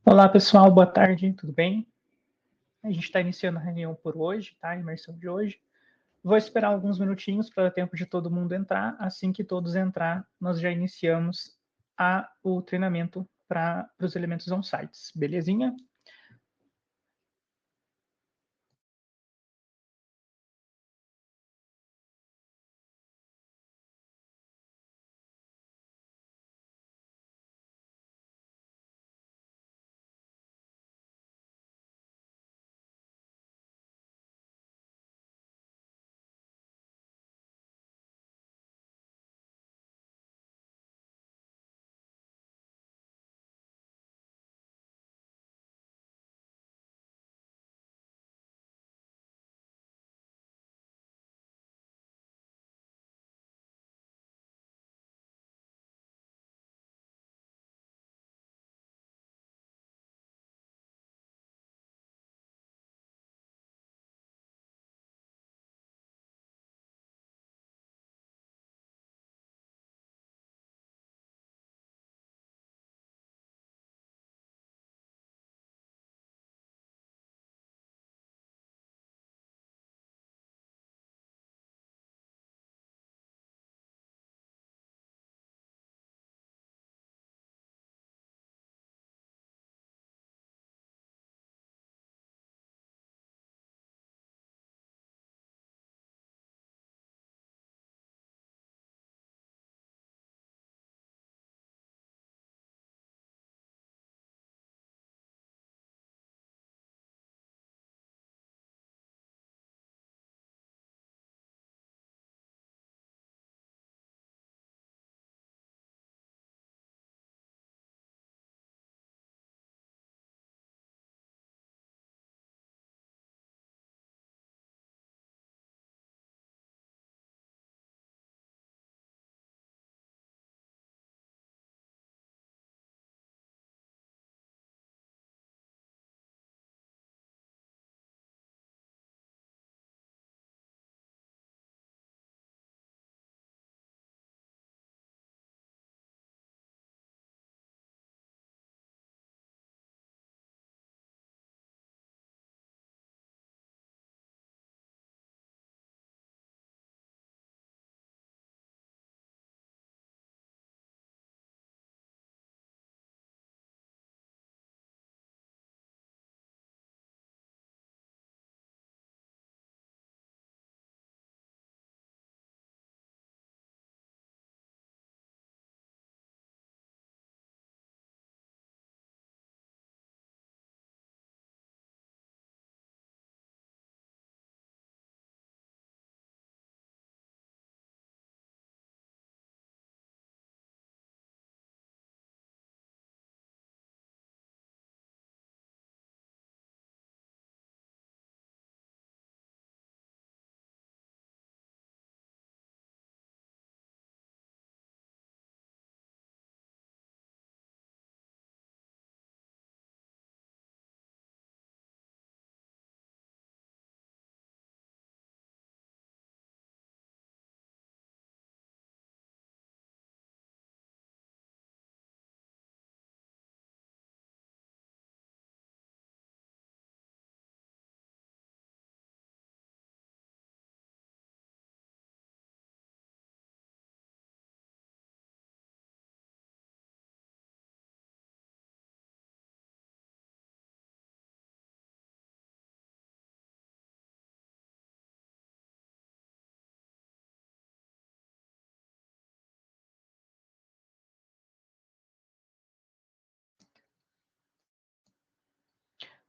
Olá, pessoal, boa tarde, tudo bem? A gente está iniciando a reunião por hoje, tá? A imersão de hoje. Vou esperar alguns minutinhos para dar tempo de todo mundo entrar. Assim que todos entrar, nós já iniciamos o treinamento para os elementos on-sites, belezinha?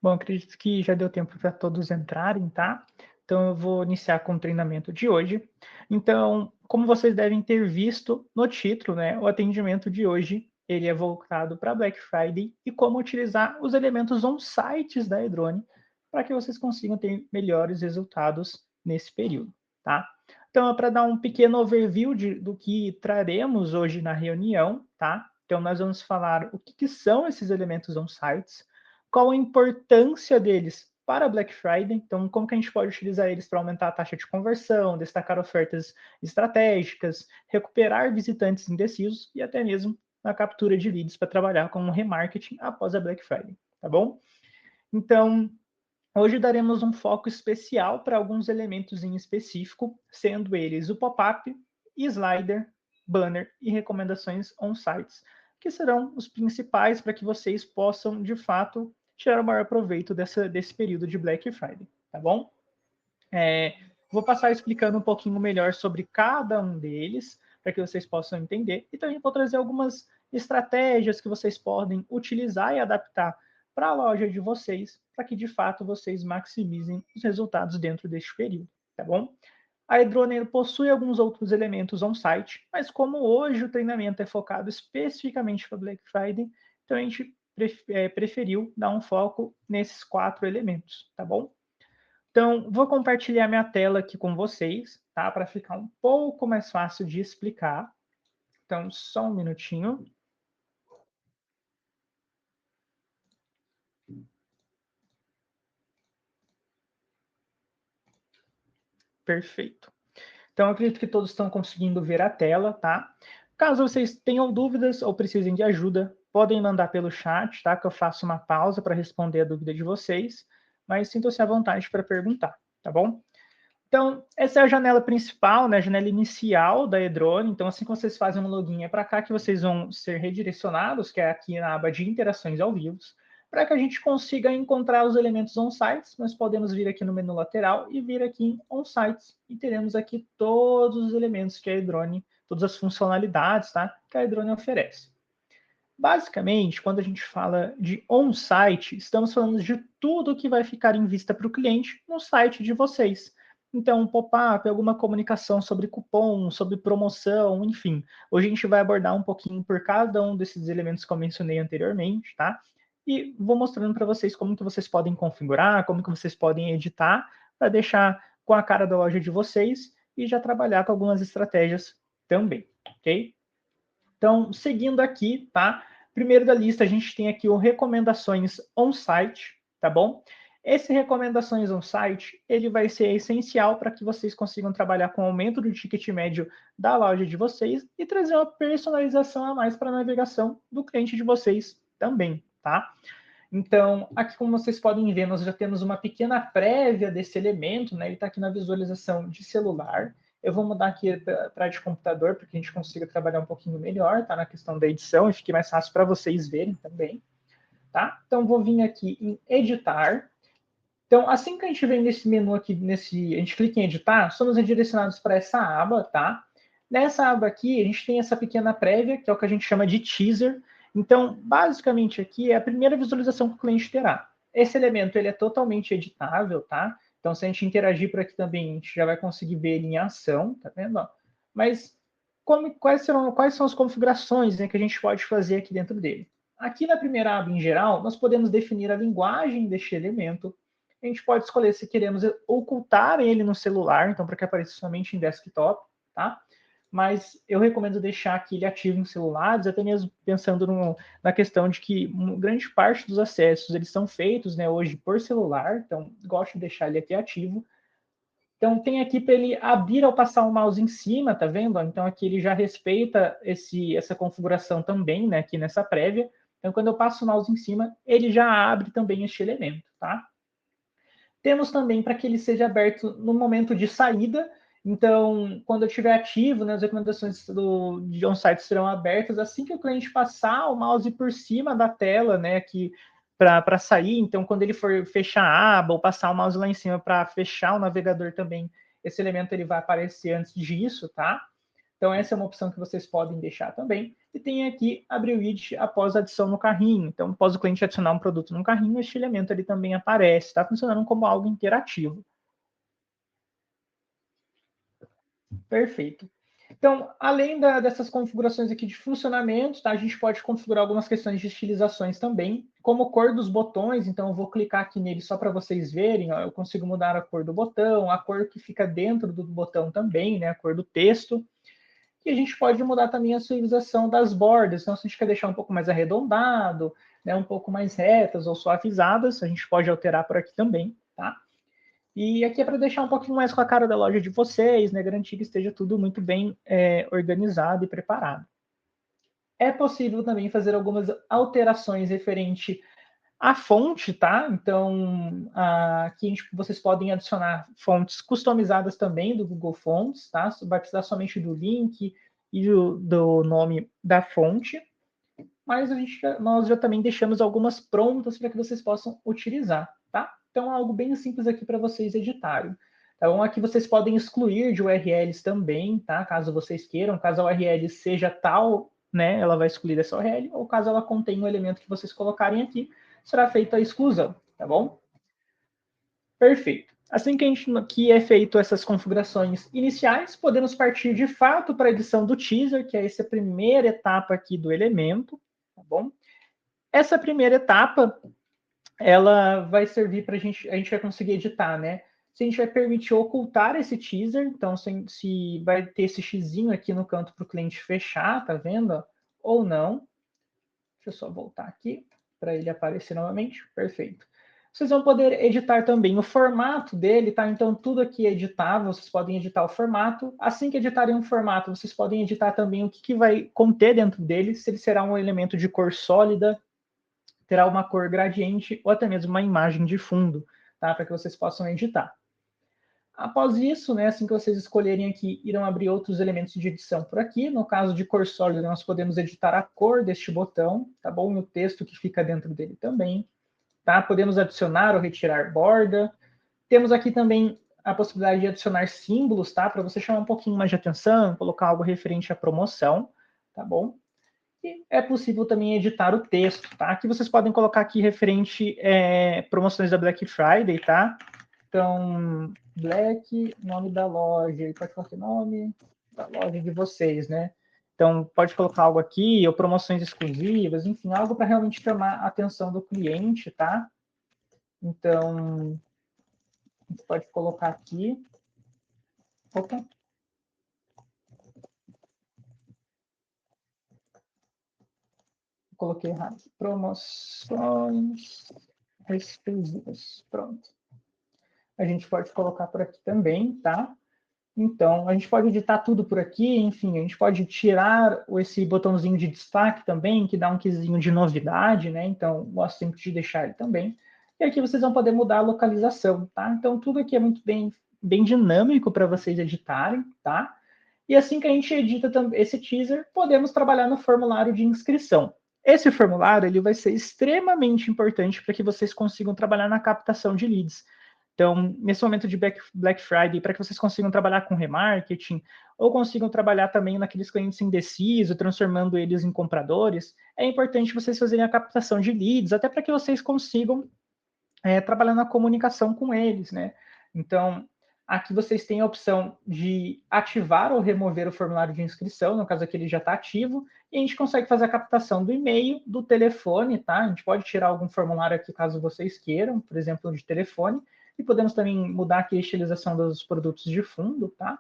Bom, acredito que já deu tempo para todos entrarem, tá? Então eu vou iniciar com o treinamento de hoje. Então, como vocês devem ter visto no título, né, o atendimento de hoje, ele é voltado para Black Friday e como utilizar os elementos on-sites da Edrone para que vocês consigam ter melhores resultados nesse período, tá? Então, é para dar um pequeno overview do que traremos hoje na reunião, tá? Então, nós vamos falar o que são esses elementos on-sites, qual a importância deles para Black Friday, então como que a gente pode utilizar eles para aumentar a taxa de conversão, destacar ofertas estratégicas, recuperar visitantes indecisos e até mesmo na captura de leads para trabalhar com o remarketing após a Black Friday, tá bom? Então, hoje daremos um foco especial para alguns elementos em específico, sendo eles o pop-up, slider, banner e recomendações on-sites, que serão os principais para que vocês possam, de fato, tirar o maior proveito desse período de Black Friday, tá bom? Vou passar explicando um pouquinho melhor sobre cada um deles, para que vocês possam entender, e também vou trazer algumas estratégias que vocês podem utilizar e adaptar para a loja de vocês, para que de fato vocês maximizem os resultados dentro deste período, tá bom? A Edrone possui alguns outros elementos on-site, mas como hoje o treinamento é focado especificamente para Black Friday, então a gente preferiu dar um foco nesses 4 elementos, tá bom? Então, vou compartilhar minha tela aqui com vocês, tá? Para ficar um pouco mais fácil de explicar. Então, só um minutinho. Perfeito. Então, acredito que todos estão conseguindo ver a tela, tá? Caso vocês tenham dúvidas ou precisem de ajuda, podem mandar pelo chat, tá? Que eu faço uma pausa para responder a dúvida de vocês, mas sintam-se à vontade para perguntar, tá bom? Então, essa é a janela principal, né, a janela inicial da Edrone. Então, assim que vocês fazem um login, é para cá que vocês vão ser redirecionados, que é aqui na aba de interações ao vivo, para que a gente consiga encontrar os elementos on-sites. Nós podemos vir aqui no menu lateral e vir aqui em on-sites, e teremos aqui todos os elementos que a Edrone, todas as funcionalidades, tá, que a Edrone oferece. Basicamente, quando a gente fala de on-site, estamos falando de tudo que vai ficar em vista para o cliente no site de vocês. Então, um pop-up, alguma comunicação sobre cupom, sobre promoção, enfim. Hoje a gente vai abordar um pouquinho por cada um desses elementos que eu mencionei anteriormente, tá? E vou mostrando para vocês como que vocês podem configurar, como que vocês podem editar, para deixar com a cara da loja de vocês e já trabalhar com algumas estratégias também, ok? Então, seguindo aqui, tá? Primeiro da lista, a gente tem aqui o recomendações on-site, tá bom? Esse recomendações on-site, ele vai ser essencial para que vocês consigam trabalhar com o aumento do ticket médio da loja de vocês e trazer uma personalização a mais para a navegação do cliente de vocês também, tá? Então, aqui como vocês podem ver, nós já temos uma pequena prévia desse elemento, né? Ele está aqui na visualização de celular. Eu vou mudar aqui para de computador, para que a gente consiga trabalhar um pouquinho melhor, tá? Na questão da edição, e fique mais fácil para vocês verem também, tá? Então, vou vir aqui em editar. Então, assim que a gente vem nesse menu aqui, a gente clica em editar, somos redirecionados para essa aba, tá? Nessa aba aqui, a gente tem essa pequena prévia, que é o que a gente chama de teaser. Então, basicamente aqui é a primeira visualização que o cliente terá. Esse elemento ele é totalmente editável, tá? Então, se a gente interagir por aqui também, a gente já vai conseguir ver ele em ação, tá vendo? Mas quais são as configurações, né, que a gente pode fazer aqui dentro dele? Aqui na primeira aba, em geral, nós podemos definir a linguagem deste elemento. A gente pode escolher se queremos ocultar ele no celular, então para que apareça somente em desktop, tá? Mas eu recomendo deixar aqui ele ativo em celulares, até mesmo pensando na questão de que grande parte dos acessos eles são feitos, né, hoje por celular, então gosto de deixar ele aqui ativo. Então tem aqui para ele abrir ao passar o mouse em cima, tá vendo? Então aqui ele já respeita essa configuração também, né, aqui nessa prévia. Então quando eu passo o mouse em cima, ele já abre também este elemento, tá? Temos também para que ele seja aberto no momento de saída. Então, quando eu estiver ativo, né, as recomendações de on-site serão abertas assim que o cliente passar o mouse por cima da tela, né, aqui para sair. Então, quando ele for fechar a aba ou passar o mouse lá em cima para fechar o navegador também, esse elemento ele vai aparecer antes disso, tá? Então, essa é uma opção que vocês podem deixar também. E tem aqui abrir o widget após a adição no carrinho. Então, após o cliente adicionar um produto no carrinho, este elemento ele também aparece. Está funcionando como algo interativo. Perfeito. Então, além dessas configurações aqui de funcionamento, tá, a gente pode configurar algumas questões de estilizações também, como cor dos botões. Então, eu vou clicar aqui nele só para vocês verem. Ó, eu consigo mudar a cor do botão, a cor que fica dentro do botão também, né, a cor do texto. E a gente pode mudar também a suavização das bordas. Então, se a gente quer deixar um pouco mais arredondado, né, um pouco mais retas ou suavizadas, a gente pode alterar por aqui também, tá? E aqui é para deixar um pouquinho mais com a cara da loja de vocês, né? Garantir que esteja tudo muito bem organizado e preparado. É possível também fazer algumas alterações referente à fonte, tá? Então, aqui vocês podem adicionar fontes customizadas também do Google Fonts, tá? Vai precisar somente do link e do nome da fonte, mas nós já também deixamos algumas prontas para que vocês possam utilizar, tá? Então, é algo bem simples aqui para vocês editarem. Então, aqui vocês podem excluir de URLs também, tá? Caso vocês queiram, caso a URL seja tal, né, ela vai excluir essa URL, ou caso ela contenha um elemento que vocês colocarem aqui, será feita a exclusão, tá bom? Perfeito. Assim que é feito essas configurações iniciais, podemos partir de fato para a edição do teaser, que é essa primeira etapa aqui do elemento, tá bom? Essa primeira etapa, ela vai servir para a gente vai conseguir editar, né? Se a gente vai permitir ocultar esse teaser, então se vai ter esse xizinho aqui no canto para o cliente fechar, tá vendo? Ou não. Deixa eu só voltar aqui para ele aparecer novamente. Perfeito. Vocês vão poder editar também o formato dele, tá? Então, tudo aqui é editável, vocês podem editar o formato. Assim que editarem um formato, vocês podem editar também o que vai conter dentro dele, se ele será um elemento de cor sólida, terá uma cor gradiente ou até mesmo uma imagem de fundo, tá? Para que vocês possam editar. Após isso, né, assim que vocês escolherem aqui, irão abrir outros elementos de edição por aqui. No caso de cor sólida, nós podemos editar a cor deste botão, tá bom? E o texto que fica dentro dele também, tá? Podemos adicionar ou retirar borda. Temos aqui também a possibilidade de adicionar símbolos, tá? Para você chamar um pouquinho mais de atenção, colocar algo referente à promoção, tá bom? E é possível também editar o texto, tá? Aqui vocês podem colocar aqui referente promoções da Black Friday, tá? Então, Black, nome da loja, e pode colocar o nome da loja de vocês, né? Então, pode colocar algo aqui, ou promoções exclusivas, enfim, algo para realmente chamar a atenção do cliente, tá? Então, a gente pode colocar aqui. Opa! Coloquei errado. Promoções exclusivas. Pronto. A gente pode colocar por aqui também, tá? Então, a gente pode editar tudo por aqui, enfim, a gente pode tirar esse botãozinho de destaque também, que dá um quesinho de novidade, né? Então, gosto sempre de deixar ele também. E aqui vocês vão poder mudar a localização, tá? Então, tudo aqui é muito bem dinâmico para vocês editarem, tá? E assim que a gente edita esse teaser, podemos trabalhar no formulário de inscrição. Esse formulário ele vai ser extremamente importante para que vocês consigam trabalhar na captação de leads. Então, nesse momento de Black Friday, para que vocês consigam trabalhar com remarketing, ou consigam trabalhar também naqueles clientes indecisos, transformando eles em compradores, é importante vocês fazerem a captação de leads, até para que vocês consigam trabalhar na comunicação com eles, né? Então, aqui vocês têm a opção de ativar ou remover o formulário de inscrição, no caso aqui ele já está ativo, e a gente consegue fazer a captação do e-mail, do telefone, tá? A gente pode tirar algum formulário aqui caso vocês queiram, por exemplo, de telefone, e podemos também mudar aqui a estilização dos produtos de fundo, tá?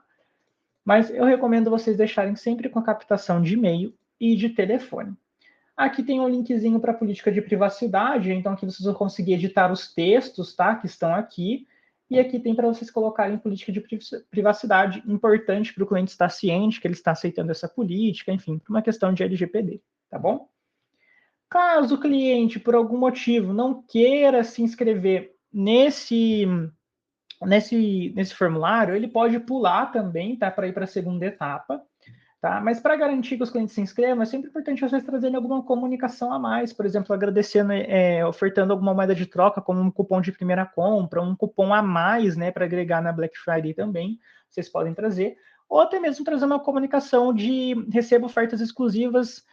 Mas eu recomendo vocês deixarem sempre com a captação de e-mail e de telefone. Aqui tem um linkzinho para a política de privacidade, então aqui vocês vão conseguir editar os textos, tá? Que estão aqui. E aqui tem para vocês colocarem política de privacidade, importante para o cliente estar ciente que ele está aceitando essa política, enfim, por uma questão de LGPD, tá bom? Caso o cliente, por algum motivo, não queira se inscrever nesse formulário, ele pode pular também, tá? Para ir para a segunda etapa. Tá? Mas para garantir que os clientes se inscrevam, é sempre importante vocês trazerem alguma comunicação a mais, por exemplo, agradecendo, ofertando alguma moeda de troca, como um cupom de primeira compra, um cupom a mais, né, para agregar na Black Friday também, vocês podem trazer, ou até mesmo trazer uma comunicação de receba ofertas exclusivas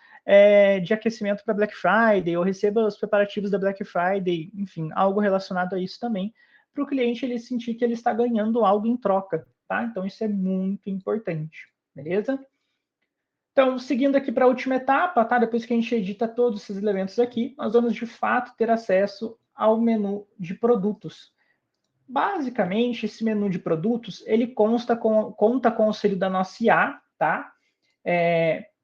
de aquecimento para Black Friday, ou receba os preparativos da Black Friday, enfim, algo relacionado a isso também, para o cliente ele sentir que ele está ganhando algo em troca, tá? Então isso é muito importante, beleza? Então, seguindo aqui para a última etapa, tá? Depois que a gente edita todos esses elementos aqui, nós vamos de fato ter acesso ao menu de produtos. Basicamente, esse menu de produtos, ele conta com o auxílio da nossa IA, tá?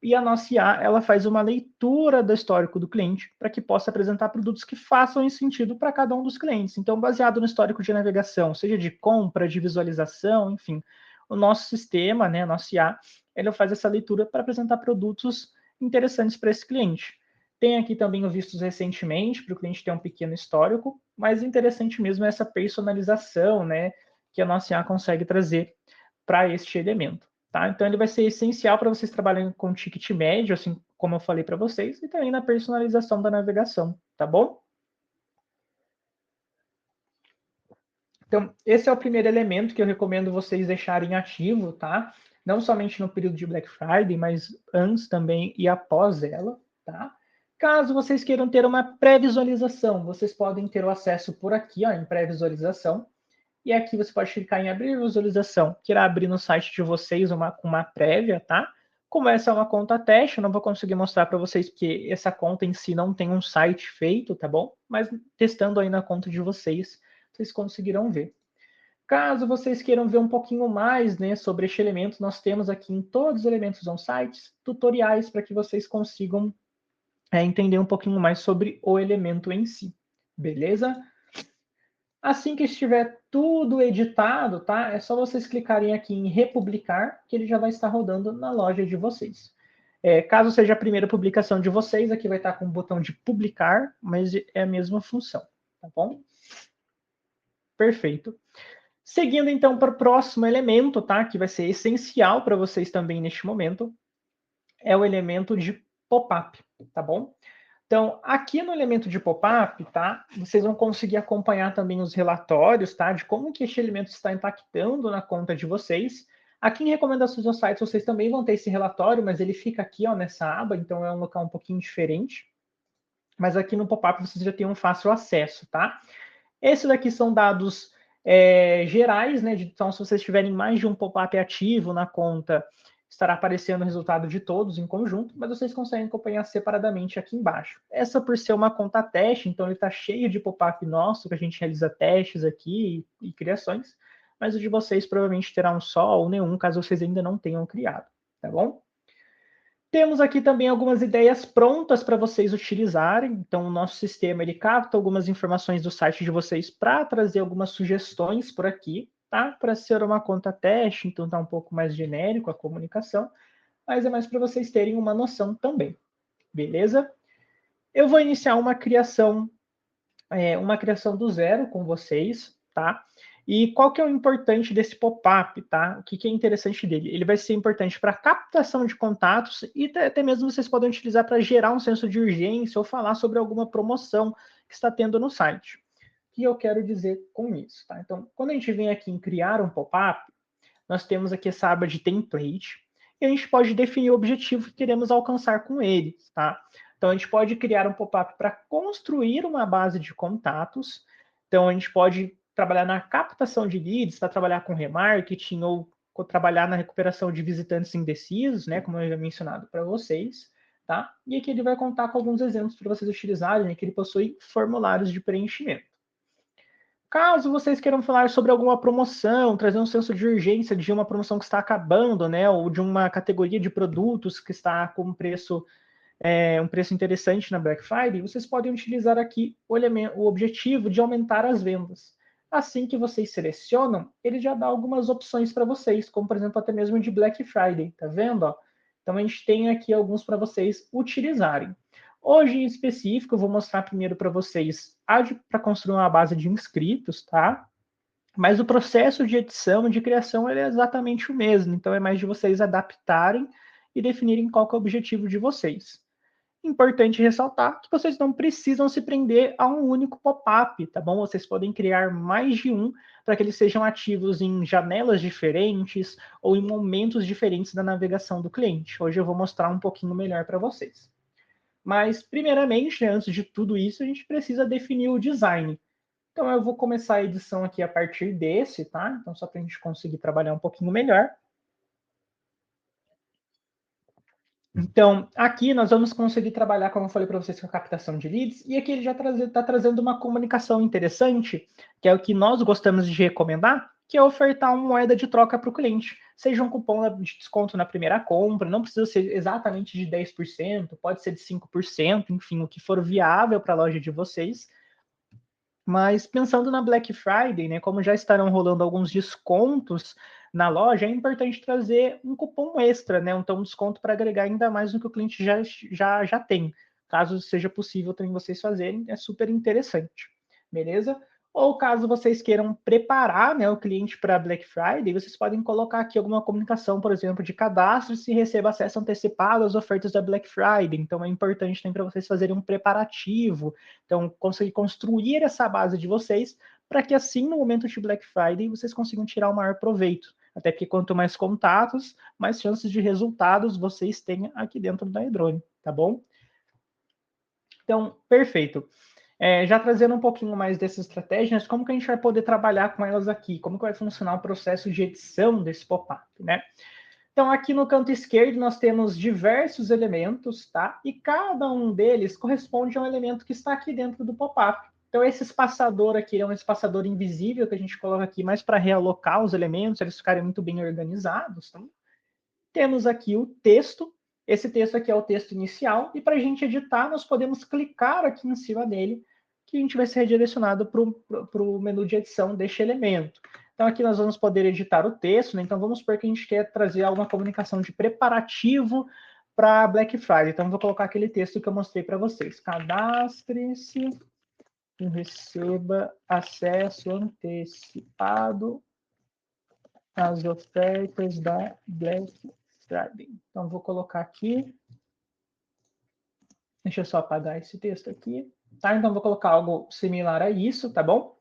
E a nossa IA, ela faz uma leitura do histórico do cliente para que possa apresentar produtos que façam sentido para cada um dos clientes. Então, baseado no histórico de navegação, seja de compra, de visualização, enfim, o nosso sistema, né, a nossa IA, ele faz essa leitura para apresentar produtos interessantes para esse cliente. Tem aqui também os vistos recentemente, para o cliente ter um pequeno histórico, mas interessante mesmo é essa personalização, né, que a nossa IA consegue trazer para este elemento. Tá? Então, ele vai ser essencial para vocês trabalharem com ticket médio, assim como eu falei para vocês, e também na personalização da navegação, tá bom? Então, esse é o primeiro elemento que eu recomendo vocês deixarem ativo, tá? Não somente no período de Black Friday, mas antes também e após ela, tá? Caso vocês queiram ter uma pré-visualização, vocês podem ter o acesso por aqui, ó, em pré-visualização. E aqui você pode clicar em abrir visualização, que irá abrir no site de vocês uma prévia, tá? Como essa é uma conta teste, eu não vou conseguir mostrar para vocês, porque essa conta em si não tem um site feito, tá bom? Mas testando aí na conta de vocês, vocês conseguirão ver. Caso vocês queiram ver um pouquinho mais, né, sobre este elemento, nós temos aqui em todos os elementos on sites tutoriais para que vocês consigam entender um pouquinho mais sobre o elemento em si. Beleza? Assim que estiver tudo editado, tá? É só vocês clicarem aqui em republicar, que ele já vai estar rodando na loja de vocês. Caso seja a primeira publicação de vocês, aqui vai estar com o botão de publicar, mas é a mesma função, tá bom? Perfeito. Seguindo então para o próximo elemento, tá? Que vai ser essencial para vocês também neste momento, é o elemento de pop-up, tá bom? Então, aqui no elemento de pop-up, tá? Vocês vão conseguir acompanhar também os relatórios, tá? De como que este elemento está impactando na conta de vocês. Aqui em recomendações do site, vocês também vão ter esse relatório, mas ele fica aqui, ó, nessa aba, então é um local um pouquinho diferente. Mas aqui no pop-up vocês já têm um fácil acesso, tá? Esses daqui são dados gerais, né? Então, se vocês tiverem mais de um pop-up ativo na conta, estará aparecendo o resultado de todos em conjunto, mas vocês conseguem acompanhar separadamente aqui embaixo. Essa por ser uma conta teste, então ele está cheio de pop-up nosso, que a gente realiza testes aqui e criações, mas o de vocês provavelmente terá um só ou nenhum, caso vocês ainda não tenham criado, tá bom? Temos aqui também algumas ideias prontas para vocês utilizarem. Então, o nosso sistema ele capta algumas informações do site de vocês para trazer algumas sugestões por aqui, tá? Para ser uma conta teste, então tá um pouco mais genérico a comunicação, mas é mais para vocês terem uma noção também, beleza? Eu vou iniciar uma criação do zero com vocês, tá? E qual que é o importante desse pop-up, tá? O que, que é interessante dele? Ele vai ser importante para captação de contatos e até mesmo vocês podem utilizar para gerar um senso de urgência ou falar sobre alguma promoção que está tendo no site. O que eu quero dizer com isso, tá? Então, quando a gente vem aqui em criar um pop-up, nós temos aqui essa aba de template e a gente pode definir o objetivo que queremos alcançar com ele, tá? Então, a gente pode criar um pop-up para construir uma base de contatos. Então, a gente pode trabalhar na captação de leads, para trabalhar com remarketing ou trabalhar na recuperação de visitantes indecisos, né, como eu já mencionado para vocês, tá? E aqui ele vai contar com alguns exemplos para vocês utilizarem, né, que ele possui formulários de preenchimento. Caso vocês queiram falar sobre alguma promoção, trazer um senso de urgência de uma promoção que está acabando, né, ou de uma categoria de produtos que está com um preço interessante na Black Friday, vocês podem utilizar aqui o objetivo de aumentar as vendas. Assim que vocês selecionam, ele já dá algumas opções para vocês, como por exemplo até mesmo de Black Friday, tá vendo? Ó? Então a gente tem aqui alguns para vocês utilizarem. Hoje em específico, eu vou mostrar primeiro para vocês para construir uma base de inscritos, tá? Mas o processo de edição e de criação é exatamente o mesmo, então é mais de vocês adaptarem e definirem qual que é o objetivo de vocês. Importante ressaltar que vocês não precisam se prender a um único pop-up, tá bom? Vocês podem criar mais de um para que eles sejam ativos em janelas diferentes ou em momentos diferentes da navegação do cliente. Hoje eu vou mostrar um pouquinho melhor para vocês. Mas, primeiramente, antes de tudo isso, a gente precisa definir o design. Então, eu vou começar a edição aqui a partir desse, tá? Então, só para a gente conseguir trabalhar um pouquinho melhor. Então, aqui nós vamos conseguir trabalhar, como eu falei para vocês, com a captação de leads, e aqui ele já está trazendo uma comunicação interessante, que é o que nós gostamos de recomendar, que é ofertar uma moeda de troca para o cliente, seja um cupom de desconto na primeira compra, não precisa ser exatamente de 10%, pode ser de 5%, enfim, o que for viável para a loja de vocês. Mas pensando na Black Friday, né, como já estarão rolando alguns descontos na loja, é importante trazer um cupom extra, né? Então, um desconto para agregar ainda mais no que o cliente já tem. Caso seja possível também vocês fazerem, é super interessante, beleza? Ou caso vocês queiram preparar, né, o cliente para Black Friday, vocês podem colocar aqui alguma comunicação, por exemplo, de cadastro se receba acesso antecipado às ofertas da Black Friday. Então é importante também para vocês fazerem um preparativo. Então, conseguir construir essa base de vocês para que assim, no momento de Black Friday, vocês consigam tirar o maior proveito. Até porque quanto mais contatos, mais chances de resultados vocês têm aqui dentro da Edrone, tá bom? Então, perfeito. Já trazendo um pouquinho mais dessas estratégias, como que a gente vai poder trabalhar com elas aqui? Como que vai funcionar o processo de edição desse pop-up, né? Então, aqui no canto esquerdo, nós temos diversos elementos, tá? E cada um deles corresponde a um elemento que está aqui dentro do pop-up. Então, esse espaçador aqui é um espaçador invisível que a gente coloca aqui mais para realocar os elementos, eles ficarem muito bem organizados, tá? Temos aqui o texto. Esse texto aqui é o texto inicial. E para a gente editar, nós podemos clicar aqui em cima dele, que a gente vai ser redirecionado para o menu de edição deste elemento. Então, aqui nós vamos poder editar o texto, né? Então, vamos supor que a gente quer trazer alguma comunicação de preparativo para Black Friday. Então, vou colocar aquele texto que eu mostrei para vocês. Cadastre-se e receba acesso antecipado às ofertas da Black Friday. Então, vou colocar aqui. Deixa eu só apagar esse texto aqui. Tá? Então, vou colocar algo similar a isso, tá bom?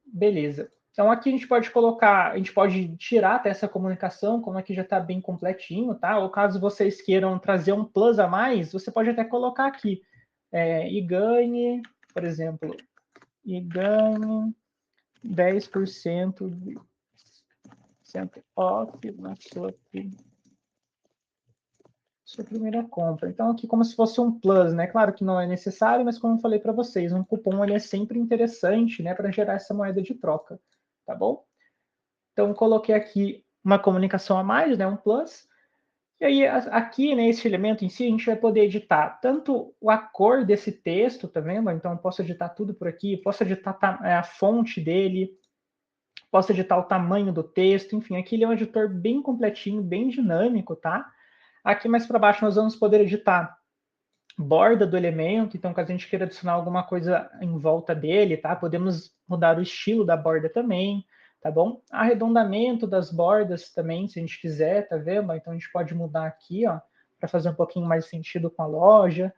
Beleza. Então, aqui a gente pode colocar, a gente pode tirar até essa comunicação, como aqui já está bem completinho, tá? Ou caso vocês queiram trazer um plus a mais, você pode até colocar aqui. E ganhe, por exemplo, e ganhe 10% de off na sua primeira compra. Então, aqui como se fosse um plus, né? Claro que não é necessário, mas como eu falei para vocês, um cupom ele é sempre interessante, né? Para gerar essa moeda de troca, tá bom? Então, coloquei aqui uma comunicação a mais, né? Um plus. E aí, aqui, nesse elemento em si, a gente vai poder editar tanto a cor desse texto, tá vendo? Então, eu posso editar tudo por aqui, posso editar a fonte dele, posso editar o tamanho do texto, enfim, aqui ele é um editor bem completinho, bem dinâmico, tá? Aqui mais para baixo nós vamos poder editar borda do elemento, então caso a gente queira adicionar alguma coisa em volta dele, tá? Podemos mudar o estilo da borda também, tá bom? Arredondamento das bordas também, se a gente quiser, tá vendo? Então a gente pode mudar aqui, ó, para fazer um pouquinho mais sentido com a loja.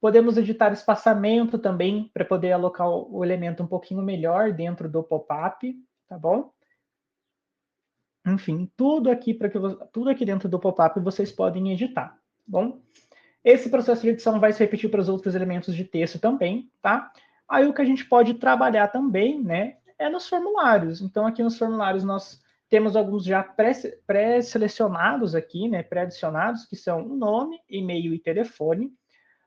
Podemos editar espaçamento também, para poder alocar o elemento um pouquinho melhor dentro do pop-up, tá bom? Enfim, tudo aqui dentro do pop-up vocês podem editar, tá bom? Esse processo de edição vai se repetir para os outros elementos de texto também, tá? Aí o que a gente pode trabalhar também, né, é nos formulários. Então, aqui nos formulários nós temos alguns já pré-selecionados aqui, né, pré-adicionados, que são o nome, e-mail e telefone.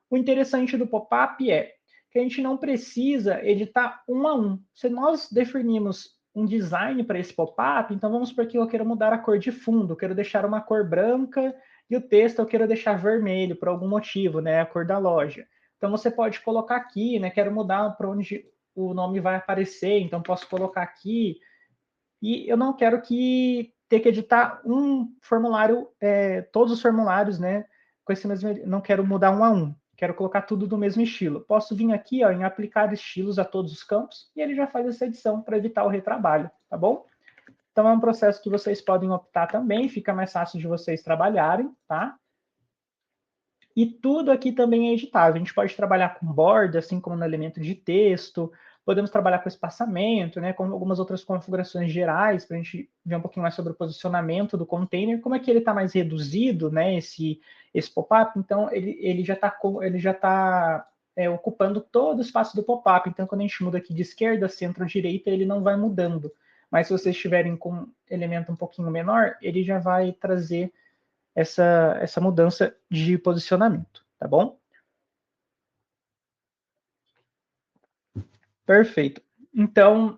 O interessante do pop-up é que a gente não precisa editar um a um. Se nós definimos um design para esse pop-up, então vamos supor que eu quero mudar a cor de fundo, eu quero deixar uma cor branca e o texto eu quero deixar vermelho por algum motivo, né, a cor da loja. Então você pode colocar aqui, né, quero mudar para onde o nome vai aparecer, então posso colocar aqui. E eu não quero ter que editar um formulário, todos os formulários, né, com esse mesmo, não quero mudar um a um. Quero colocar tudo do mesmo estilo. Posso vir aqui, ó, em aplicar estilos a todos os campos e ele já faz essa edição para evitar o retrabalho, tá bom? Então é um processo que vocês podem optar também, fica mais fácil de vocês trabalharem, tá? E tudo aqui também é editável. A gente pode trabalhar com borda, assim como no elemento de texto, podemos trabalhar com espaçamento, né, com algumas outras configurações gerais, para a gente ver um pouquinho mais sobre o posicionamento do container, como é que ele está mais reduzido, né, esse pop-up, então ele já está ocupando todo o espaço do pop-up, então quando a gente muda aqui de esquerda, centro, direita, ele não vai mudando, mas se vocês estiverem com um elemento um pouquinho menor, ele já vai trazer essa mudança de posicionamento, tá bom? Perfeito. Então,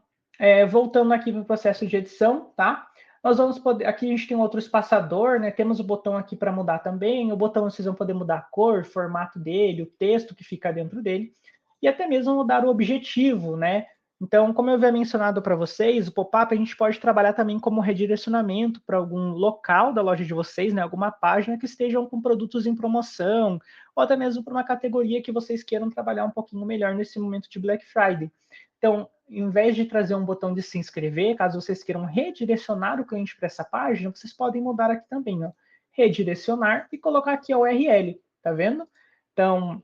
voltando aqui para o processo de edição, tá? Nós vamos poder, aqui a gente tem outro espaçador, né? Temos o botão aqui para mudar também. O botão vocês vão poder mudar a cor, formato dele, o texto que fica dentro dele, e até mesmo mudar o objetivo, né? Então, como eu havia mencionado para vocês, o pop-up a gente pode trabalhar também como redirecionamento para algum local da loja de vocês, né, alguma página que estejam com produtos em promoção, ou até mesmo para uma categoria que vocês queiram trabalhar um pouquinho melhor nesse momento de Black Friday. Então, em vez de trazer um botão de se inscrever, caso vocês queiram redirecionar o cliente para essa página, vocês podem mudar aqui também, ó, redirecionar e colocar aqui a URL, tá vendo? Então,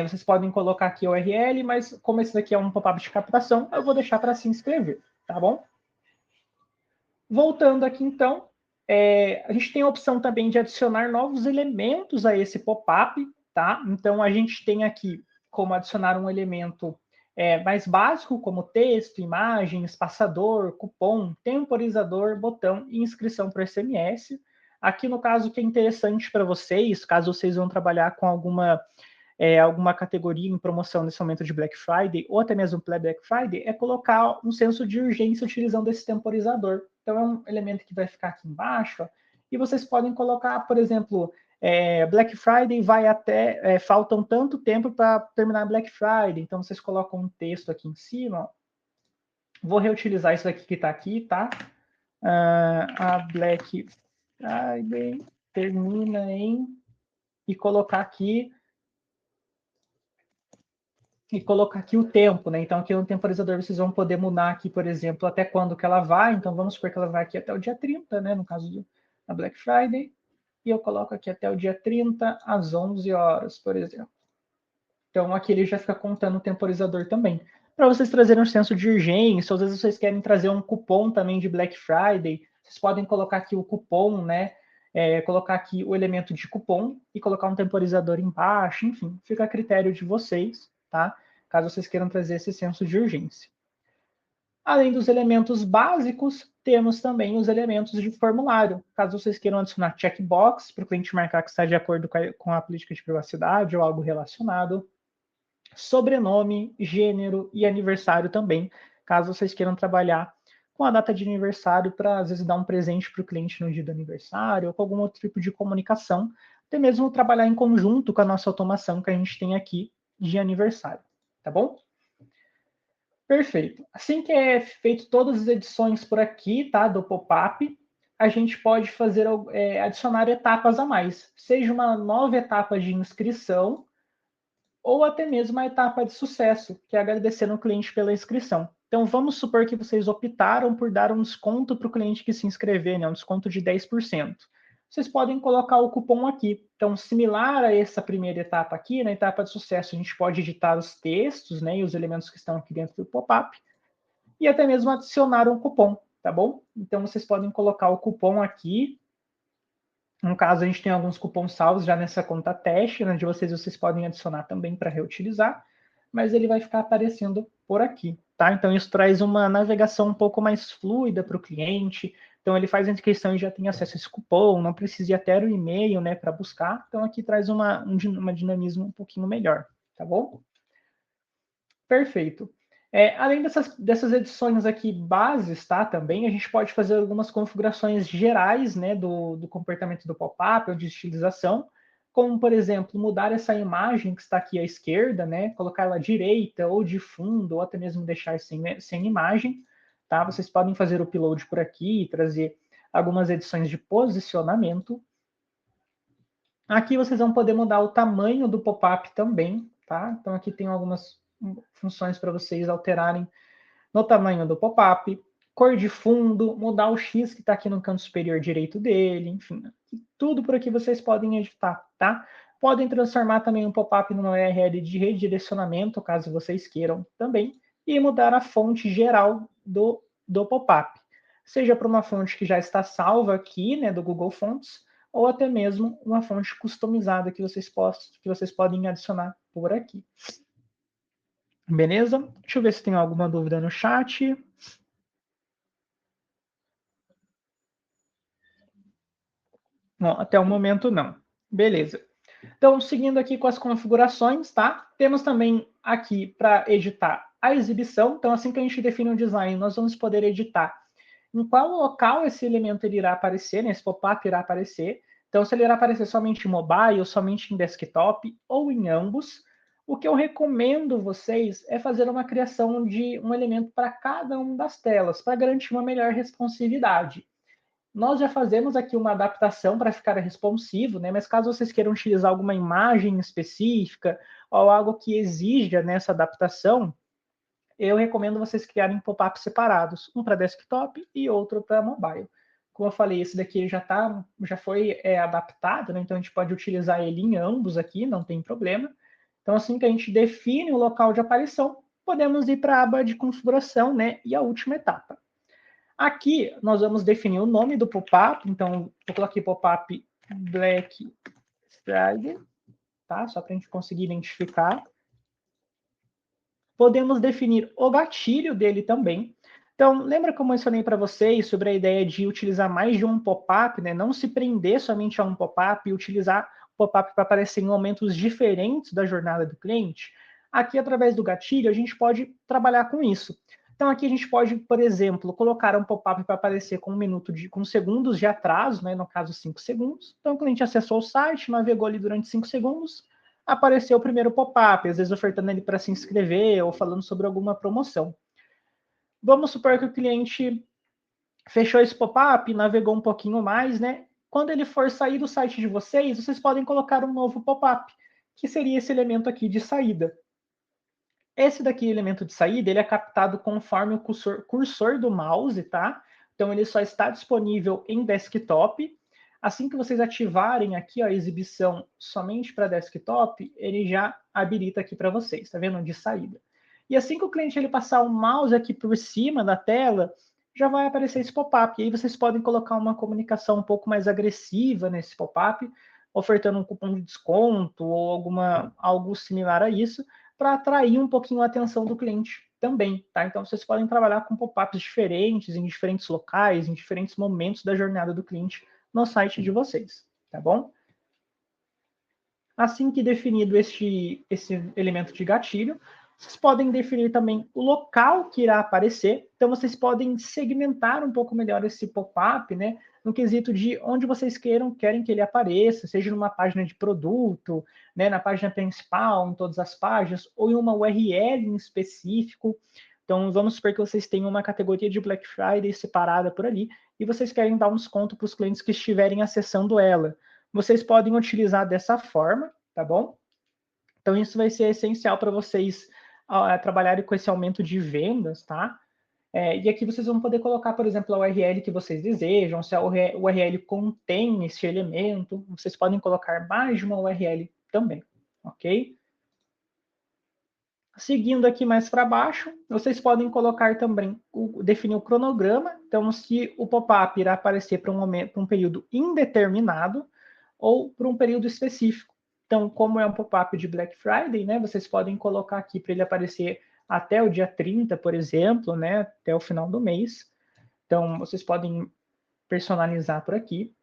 vocês podem colocar aqui a URL, mas como esse daqui é um pop-up de captação, eu vou deixar para se inscrever, tá bom? Voltando aqui, então, a gente tem a opção também de adicionar novos elementos a esse pop-up, tá? Então, a gente tem aqui como adicionar um elemento mais básico, como texto, imagem, espaçador, cupom, temporizador, botão e inscrição para SMS. Aqui, no caso, que é interessante para vocês, caso vocês vão trabalhar com alguma categoria em promoção nesse momento de Black Friday, ou até mesmo pré-Black Friday, é colocar um senso de urgência utilizando esse temporizador. Então, é um elemento que vai ficar aqui embaixo, ó, e vocês podem colocar, por exemplo, Black Friday vai até, faltam tanto tempo para terminar Black Friday, então vocês colocam um texto aqui em cima, ó. Vou reutilizar isso aqui que está aqui, tá? A Black Friday termina em... e colocar aqui o tempo, né? Então, aqui no temporizador vocês vão poder mudar aqui, por exemplo, até quando que ela vai. Então, vamos supor que ela vai aqui até o dia 30, né? No caso da Black Friday. E eu coloco aqui até o dia 30, às 11 horas, por exemplo. Então, aqui ele já fica contando o temporizador também. Para vocês trazerem um senso de urgência, ou às vezes vocês querem trazer um cupom também de Black Friday, vocês podem colocar aqui o cupom, né? Colocar aqui o elemento de cupom e colocar um temporizador embaixo, enfim, fica a critério de vocês, tá? Caso vocês queiram trazer esse senso de urgência. Além dos elementos básicos, temos também os elementos de formulário. Caso vocês queiram adicionar checkbox para o cliente marcar que está de acordo com a política de privacidade ou algo relacionado, sobrenome, gênero e aniversário também, caso vocês queiram trabalhar com a data de aniversário para, às vezes, dar um presente para o cliente no dia do aniversário ou com algum outro tipo de comunicação, até mesmo trabalhar em conjunto com a nossa automação que a gente tem aqui de aniversário, tá bom? Perfeito. Assim que é feito todas as edições por aqui, tá, do pop-up, a gente pode fazer adicionar etapas a mais, seja uma nova etapa de inscrição, ou até mesmo a etapa de sucesso, que é agradecer o cliente pela inscrição. Então, vamos supor que vocês optaram por dar um desconto para o cliente que se inscrever, né, um desconto de 10%. Vocês podem colocar o cupom aqui. Então, similar a essa primeira etapa aqui, na etapa de sucesso, a gente pode editar os textos, né, e os elementos que estão aqui dentro do pop-up, e até mesmo adicionar um cupom, tá bom? Então, vocês podem colocar o cupom aqui. No caso, a gente tem alguns cupons salvos já nessa conta teste, né, de vocês podem adicionar também para reutilizar, mas ele vai ficar aparecendo por aqui, tá? Então, isso traz uma navegação um pouco mais fluida para o cliente. Então, ele faz a inscrição e já tem acesso a esse cupom, não precisa ir até o e-mail, né, para buscar. Então, aqui traz uma dinamismo um pouquinho melhor, tá bom? Perfeito. Além dessas edições aqui bases, tá? Também a gente pode fazer algumas configurações gerais, né, do comportamento do pop-up ou de estilização, como, por exemplo, mudar essa imagem que está aqui à esquerda, né, colocar ela à direita ou de fundo, ou até mesmo deixar sem imagem, tá? Vocês podem fazer o upload por aqui e trazer algumas edições de posicionamento. Aqui vocês vão poder mudar o tamanho do pop-up também, tá? Então aqui tem algumas funções para vocês alterarem no tamanho do pop-up, cor de fundo, mudar o X que está aqui no canto superior direito dele, enfim, tudo por aqui vocês podem editar, tá? Podem transformar também um pop-up numa URL de redirecionamento, caso vocês queiram também, e mudar a fonte geral do pop-up, seja para uma fonte que já está salva aqui, né, do Google Fonts, ou até mesmo uma fonte customizada que vocês podem adicionar por aqui. Beleza? Deixa eu ver se tem alguma dúvida no chat. Não, até o momento não. Beleza. Então, seguindo aqui com as configurações, tá? Temos também aqui para editar a exibição. Então, assim que a gente define um design, nós vamos poder editar em qual local esse elemento ele irá aparecer, né? Esse pop-up irá aparecer. Então, se ele irá aparecer somente em mobile, somente em desktop ou em ambos. O que eu recomendo vocês é fazer uma criação de um elemento para cada uma das telas, para garantir uma melhor responsividade. Nós já fazemos aqui uma adaptação para ficar responsivo, né? Mas caso vocês queiram utilizar alguma imagem específica ou algo que exija nessa adaptação, eu recomendo vocês criarem pop-ups separados, um para desktop e outro para mobile. Como eu falei, esse daqui já foi adaptado, né? Então a gente pode utilizar ele em ambos aqui, não tem problema. Então assim que a gente define o local de aparição, podemos ir para a aba de configuração, né? E a última etapa. Aqui nós vamos definir o nome do pop-up, então vou colocar pop-up Black Friday, tá? Só para a gente conseguir identificar. Podemos definir o gatilho dele também. Então, lembra que eu mencionei para vocês sobre a ideia de utilizar mais de um pop-up, né? Não se prender somente a um pop-up e utilizar o pop-up para aparecer em momentos diferentes da jornada do cliente? Aqui, através do gatilho, a gente pode trabalhar com isso. Então, aqui a gente pode, por exemplo, colocar um pop-up para aparecer com segundos de atraso, né? No caso, 5 segundos. Então, o cliente acessou o site, navegou ali durante 5 segundos, apareceu o primeiro pop-up, às vezes ofertando ele para se inscrever ou falando sobre alguma promoção. Vamos supor que o cliente fechou esse pop-up, navegou um pouquinho mais, né? Quando ele for sair do site de vocês, vocês podem colocar um novo pop-up, que seria esse elemento aqui de saída. Esse daqui, elemento de saída, ele é captado conforme o cursor do mouse, tá? Então, ele só está disponível em desktop. Assim que vocês ativarem aqui ó, a exibição somente para desktop, ele já habilita aqui para vocês, tá vendo? De saída. E assim que o cliente ele passar o mouse aqui por cima da tela, já vai aparecer esse pop-up. E aí vocês podem colocar uma comunicação um pouco mais agressiva nesse pop-up, ofertando um cupom de desconto ou algo similar a isso, para atrair um pouquinho a atenção do cliente também, tá? Então vocês podem trabalhar com pop-ups diferentes, em diferentes locais, em diferentes momentos da jornada do cliente no site de vocês, tá bom? Assim que definido esse elemento de gatilho, vocês podem definir também o local que irá aparecer. Então, vocês podem segmentar um pouco melhor esse pop-up, né? No quesito de onde vocês querem que ele apareça, seja numa página de produto, né, na página principal, em todas as páginas, ou em uma URL em específico. Então, vamos supor que vocês tenham uma categoria de Black Friday separada por ali, e vocês querem dar um desconto para os clientes que estiverem acessando ela. Vocês podem utilizar dessa forma, tá bom? Então, isso vai ser essencial para vocês trabalharem com esse aumento de vendas, tá? E aqui vocês vão poder colocar, por exemplo, a URL que vocês desejam, se a URL contém esse elemento, vocês podem colocar mais de uma URL também, ok? Seguindo aqui mais para baixo, vocês podem colocar também, definir o cronograma. Então, se o pop-up irá aparecer para um período indeterminado ou para um período específico. Então, como é um pop-up de Black Friday, né, vocês podem colocar aqui para ele aparecer até o dia 30, por exemplo, né, até o final do mês. Então, vocês podem personalizar por aqui.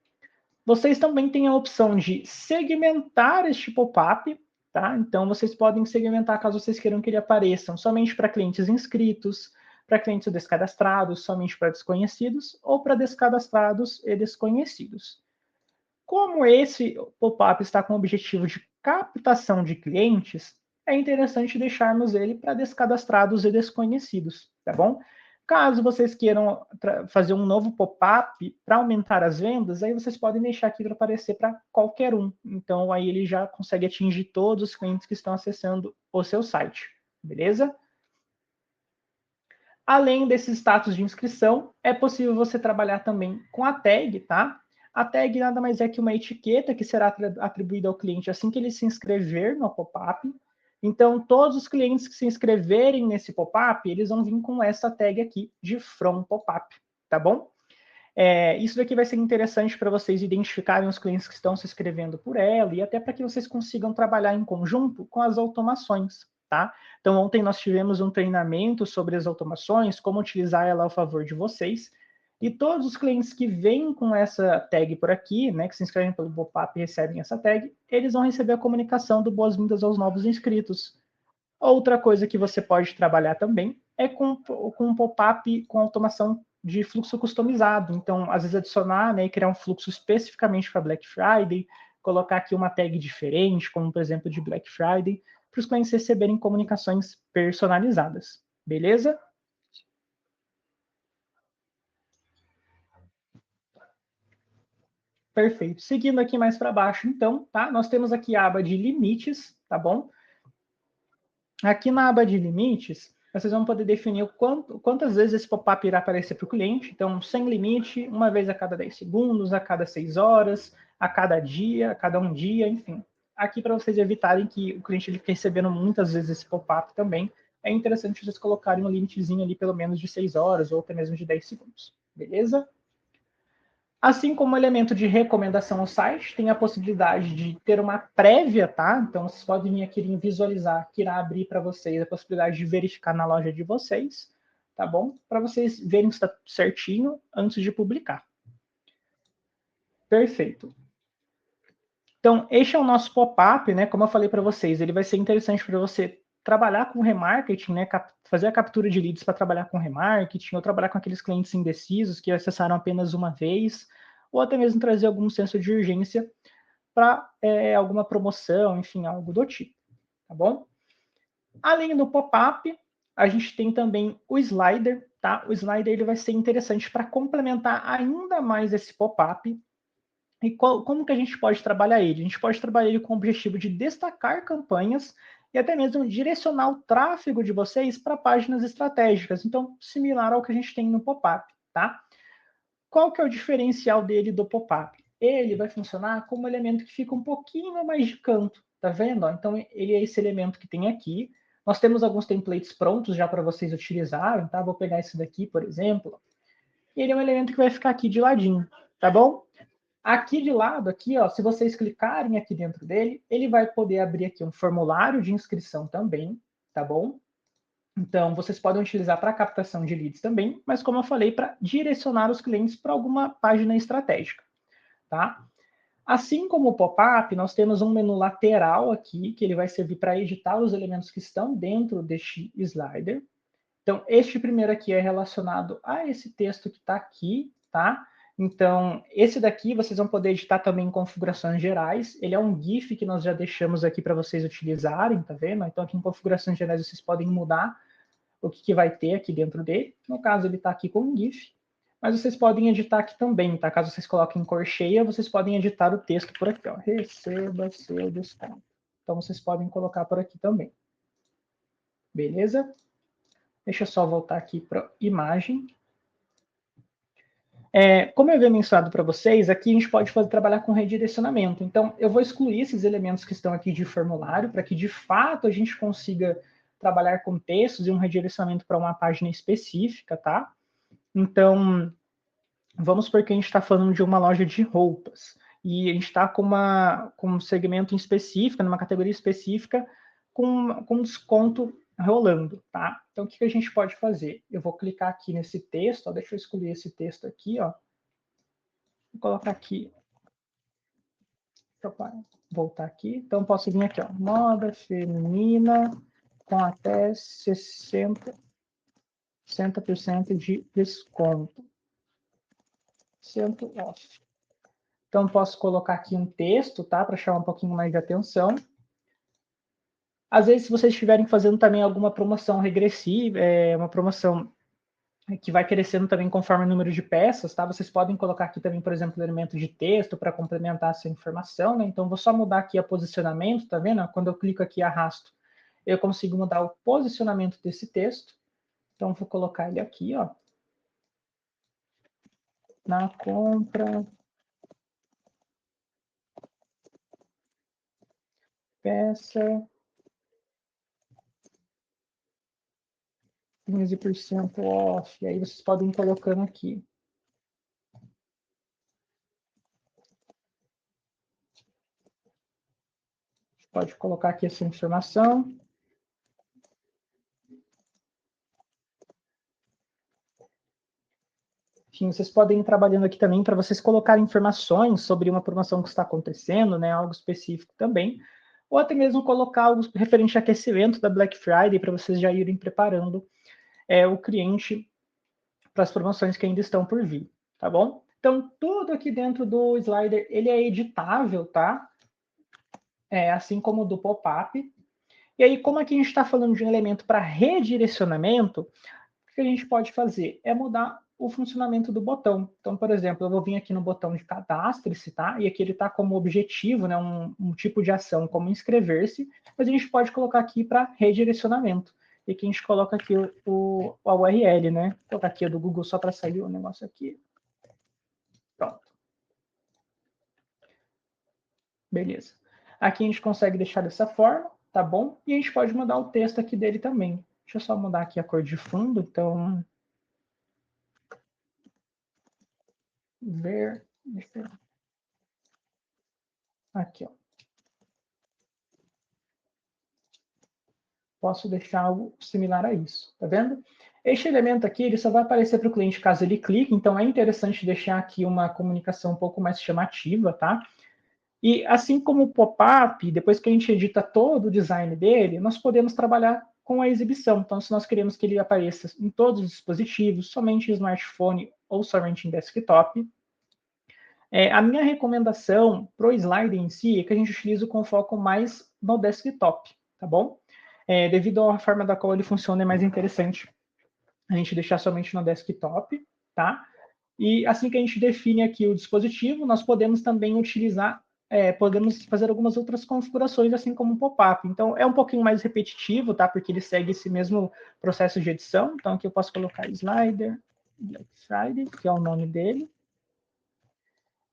Vocês também têm a opção de segmentar este pop-up, tá? Então, vocês podem segmentar caso vocês queiram que ele apareça somente para clientes inscritos, para clientes descadastrados, somente para desconhecidos, ou para descadastrados e desconhecidos. Como esse pop-up está com o objetivo de captação de clientes, é interessante deixarmos ele para descadastrados e desconhecidos, tá bom? Caso vocês queiram fazer um novo pop-up para aumentar as vendas, aí vocês podem deixar aqui para aparecer para qualquer um. Então, aí ele já consegue atingir todos os clientes que estão acessando o seu site, beleza? Além desses status de inscrição, é possível você trabalhar também com a tag, tá? A tag nada mais é que uma etiqueta que será atribuída ao cliente assim que ele se inscrever no pop-up. Então, todos os clientes que se inscreverem nesse pop-up, eles vão vir com essa tag aqui de From Pop-up, tá bom? Isso daqui vai ser interessante para vocês identificarem os clientes que estão se inscrevendo por ela e até para que vocês consigam trabalhar em conjunto com as automações, tá? Então, ontem nós tivemos um treinamento sobre as automações, como utilizar ela a favor de vocês, e todos os clientes que vêm com essa tag por aqui, né, que se inscrevem pelo pop-up e recebem essa tag, eles vão receber a comunicação do boas-vindas aos novos inscritos. Outra coisa que você pode trabalhar também é com um pop-up com automação de fluxo customizado. Então, às vezes adicionar, né, e criar um fluxo especificamente para Black Friday, colocar aqui uma tag diferente, como por exemplo de Black Friday, para os clientes receberem comunicações personalizadas, beleza? Perfeito. Seguindo aqui mais para baixo, então, tá? Nós temos aqui a aba de limites, tá bom? Aqui na aba de limites, vocês vão poder definir quantas vezes esse pop-up irá aparecer para o cliente. Então, sem limite, uma vez a cada 10 segundos, a cada 6 horas, a cada dia, a cada um dia, enfim. Aqui, para vocês evitarem que o cliente fique recebendo muitas vezes esse pop-up também, é interessante vocês colocarem um limitezinho ali, pelo menos de 6 horas, ou até mesmo de 10 segundos. Beleza? Assim como o elemento de recomendação ao site, tem a possibilidade de ter uma prévia, tá? Então, vocês podem vir aqui em visualizar, que irá abrir para vocês a possibilidade de verificar na loja de vocês, tá bom? Para vocês verem se está certinho antes de publicar. Perfeito. Então, este é o nosso pop-up, né? Como eu falei para vocês, ele vai ser interessante para você trabalhar com remarketing, né? Fazer a captura de leads para trabalhar com remarketing, ou trabalhar com aqueles clientes indecisos que acessaram apenas uma vez, ou até mesmo trazer algum senso de urgência para alguma promoção, enfim, algo do tipo, tá bom? Além do pop-up, a gente tem também o slider, tá? O slider ele vai ser interessante para complementar ainda mais esse pop-up. E como que a gente pode trabalhar ele? A gente pode trabalhar ele com o objetivo de destacar campanhas e até mesmo direcionar o tráfego de vocês para páginas estratégicas. Então, similar ao que a gente tem no pop-up, tá? Qual que é o diferencial dele do pop-up? Ele vai funcionar como um elemento que fica um pouquinho mais de canto, tá vendo? Então, ele é esse elemento que tem aqui. Nós temos alguns templates prontos já para vocês utilizarem, tá? Vou pegar esse daqui, por exemplo. E ele é um elemento que vai ficar aqui de ladinho, tá bom? Aqui de lado, aqui, ó, se vocês clicarem aqui dentro dele, ele vai poder abrir aqui um formulário de inscrição também, tá bom? Então, vocês podem utilizar para captação de leads também, mas como eu falei, para direcionar os clientes para alguma página estratégica, tá? Assim como o pop-up, nós temos um menu lateral aqui, que ele vai servir para editar os elementos que estão dentro deste slider. Então, este primeiro aqui é relacionado a esse texto que está aqui, tá? Então, esse daqui vocês vão poder editar também em configurações gerais. Ele é um GIF que nós já deixamos aqui para vocês utilizarem, tá vendo? Então, aqui em configurações gerais vocês podem mudar o que vai ter aqui dentro dele. No caso, ele está aqui com um GIF. Mas vocês podem editar aqui também, tá? Caso vocês coloquem cor cheia, vocês podem editar o texto por aqui, ó. Receba seu desconto. Então, vocês podem colocar por aqui também. Beleza? Deixa eu só voltar aqui para a imagem. Como eu havia mencionado para vocês, aqui a gente pode trabalhar com redirecionamento. Então, eu vou excluir esses elementos que estão aqui de formulário, para que, de fato, a gente consiga trabalhar com textos e um redirecionamento para uma página específica, tá? Então, vamos supor que a gente está falando de uma loja de roupas, e a gente está com um segmento específico, numa categoria específica, com desconto rolando, tá? Então, o que a gente pode fazer? Eu vou clicar aqui nesse texto, ó, deixa eu excluir esse texto aqui, ó. Vou colocar aqui. Deixa eu voltar aqui. Então, posso vir aqui, ó. Moda feminina com até 60% de desconto. 100% off. Então, posso colocar aqui um texto, tá? Para chamar um pouquinho mais de atenção. Às vezes, se vocês estiverem fazendo também alguma promoção regressiva, uma promoção que vai crescendo também conforme o número de peças, tá? Vocês podem colocar aqui também, por exemplo, elemento de texto para complementar essa informação, né? Então, vou só mudar aqui o posicionamento, tá vendo? Quando eu clico aqui e arrasto, eu consigo mudar o posicionamento desse texto. Então, vou colocar ele aqui, ó. Na compra peça 15% off. E aí vocês podem ir colocando aqui. Pode colocar aqui essa informação. Enfim, vocês podem ir trabalhando aqui também para vocês colocarem informações sobre uma promoção que está acontecendo, né, algo específico também, ou até mesmo colocar algo referente a aquecimento da Black Friday para vocês já irem preparando o cliente para as promoções que ainda estão por vir, tá bom? Então, tudo aqui dentro do slider, ele é editável, tá? assim como o do pop-up. E aí, como aqui a gente está falando de um elemento para redirecionamento, o que a gente pode fazer é mudar o funcionamento do botão. Então, por exemplo, eu vou vir aqui no botão de cadastre-se, tá? E aqui ele está como objetivo, né, um tipo de ação como inscrever-se, mas a gente pode colocar aqui para redirecionamento. E aqui a gente coloca aqui a URL, né? Vou colocar aqui a do Google só para sair o negócio aqui. Pronto. Beleza. Aqui a gente consegue deixar dessa forma, tá bom? E a gente pode mudar o texto aqui dele também. Deixa eu só mudar aqui a cor de fundo, então... Ver... Aqui, ó. Posso deixar algo similar a isso, tá vendo? Este elemento aqui, ele só vai aparecer para o cliente caso ele clique, então é interessante deixar aqui uma comunicação um pouco mais chamativa, tá? E assim como o pop-up, depois que a gente edita todo o design dele, nós podemos trabalhar com a exibição. Então, se nós queremos que ele apareça em todos os dispositivos, somente em smartphone ou somente em desktop, a minha recomendação para o slider em si é que a gente utilize com foco mais no desktop, tá bom? Devido à forma da qual ele funciona, é mais interessante a gente deixar somente no desktop, tá? E assim que a gente define aqui o dispositivo, nós podemos também utilizar, podemos fazer algumas outras configurações, assim como o pop-up. Então, é um pouquinho mais repetitivo, tá? Porque ele segue esse mesmo processo de edição. Então, aqui eu posso colocar slider, Black Friday, que é o nome dele.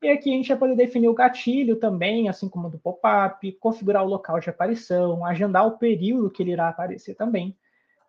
E aqui a gente vai poder definir o gatilho também, assim como o do pop-up, configurar o local de aparição, agendar o período que ele irá aparecer também.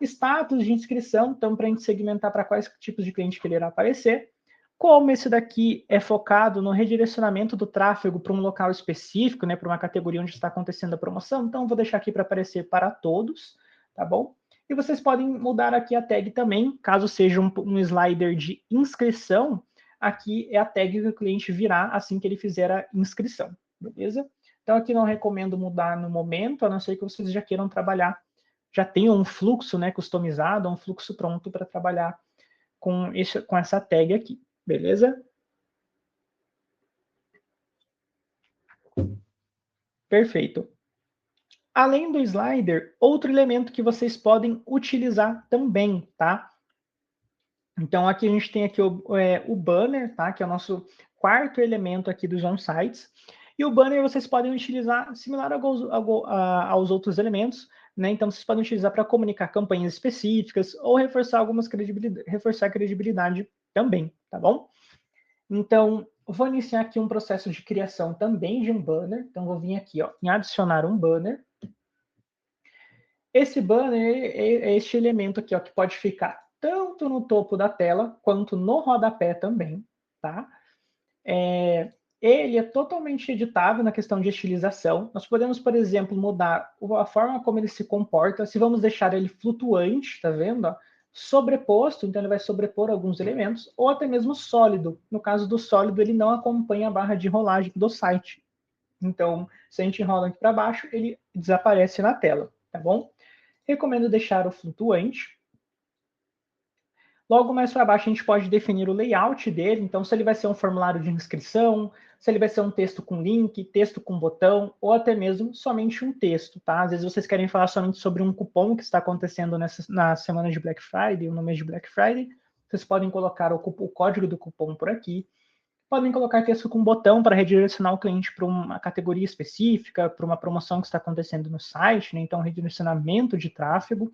Status de inscrição, então para a gente segmentar para quais tipos de cliente que ele irá aparecer. Como esse daqui é focado no redirecionamento do tráfego para um local específico, né, para uma categoria onde está acontecendo a promoção, então vou deixar aqui para aparecer para todos, tá bom? E vocês podem mudar aqui a tag também, caso seja um slider de inscrição, aqui é a tag que o cliente virá assim que ele fizer a inscrição, beleza? Então aqui não recomendo mudar no momento, a não ser que vocês já queiram trabalhar, já tenham um fluxo, né, customizado, um fluxo pronto para trabalhar com essa tag aqui, beleza? Perfeito. Além do slider, outro elemento que vocês podem utilizar também, tá? Então, aqui a gente tem aqui o banner, tá? Que é o nosso quarto elemento aqui dos on-sites. E o banner vocês podem utilizar similar aos outros elementos, né? Então, vocês podem utilizar para comunicar campanhas específicas ou reforçar reforçar a credibilidade também, tá bom? Então, vou iniciar aqui um processo de criação também de um banner. Então, vou vir aqui, ó, em adicionar um banner. Esse banner é este elemento aqui, ó, que pode ficar tanto no topo da tela quanto no rodapé também, tá? Ele é totalmente editável na questão de estilização. Nós podemos, por exemplo, mudar a forma como ele se comporta. Se vamos deixar ele flutuante, tá vendo? Ó? Sobreposto, então ele vai sobrepor alguns elementos, ou até mesmo sólido. No caso do sólido, ele não acompanha a barra de rolagem do site. Então, se a gente enrola aqui para baixo, ele desaparece na tela, tá bom? Recomendo deixar o flutuante. Logo mais para baixo, a gente pode definir o layout dele. Então, se ele vai ser um formulário de inscrição, se ele vai ser um texto com link, texto com botão, ou até mesmo somente um texto, tá? Às vezes vocês querem falar somente sobre um cupom que está acontecendo na semana de Black Friday, ou no mês de Black Friday. Vocês podem colocar o código do cupom por aqui. Podem colocar texto com botão para redirecionar o cliente para uma categoria específica, para uma promoção que está acontecendo no site, né? Então, redirecionamento de tráfego,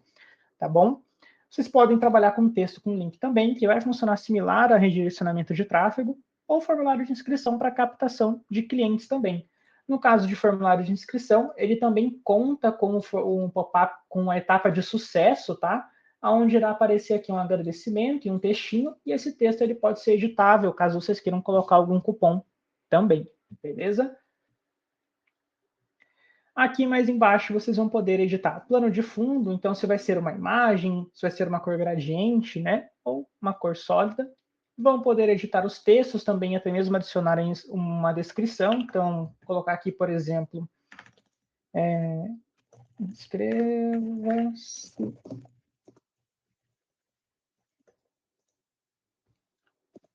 tá bom? Vocês podem trabalhar com texto com link também, que vai funcionar similar a redirecionamento de tráfego, ou formulário de inscrição para captação de clientes também. No caso de formulário de inscrição, ele também conta com um pop-up com a etapa de sucesso, tá? Onde irá aparecer aqui um agradecimento e um textinho, e esse texto ele pode ser editável, caso vocês queiram colocar algum cupom também, beleza? Aqui mais embaixo vocês vão poder editar plano de fundo, então se vai ser uma imagem, se vai ser uma cor gradiente, né? Ou uma cor sólida. Vão poder editar os textos também, até mesmo adicionarem uma descrição. Então, colocar aqui, por exemplo, inscreva-se.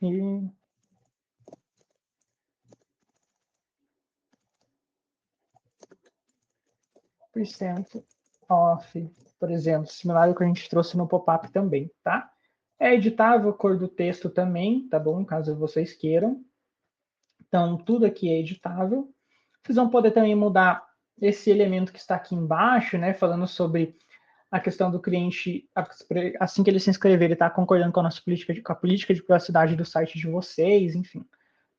E 50% off, por exemplo, similar ao que a gente trouxe no pop-up também, tá? É editável a cor do texto também, tá bom? Caso vocês queiram. Então, tudo aqui é editável. Vocês vão poder também mudar esse elemento que está aqui embaixo, né? Falando sobre a questão do cliente, assim que ele se inscrever, ele está concordando com a nossa política, com a política de privacidade do site de vocês, enfim,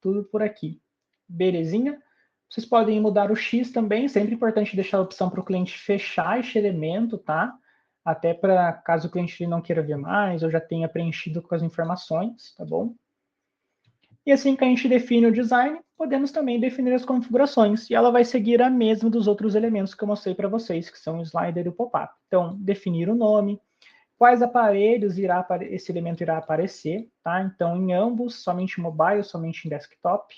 tudo por aqui. Belezinha? Vocês podem mudar o X também, sempre importante deixar a opção para o cliente fechar este elemento, tá? Até para caso o cliente não queira ver mais ou já tenha preenchido com as informações, tá bom? E assim que a gente define o design, podemos também definir as configurações. E ela vai seguir a mesma dos outros elementos que eu mostrei para vocês, que são o slider e o pop-up. Então, definir o nome, quais aparelhos esse elemento irá aparecer, tá? Então, em ambos, somente mobile, somente em desktop.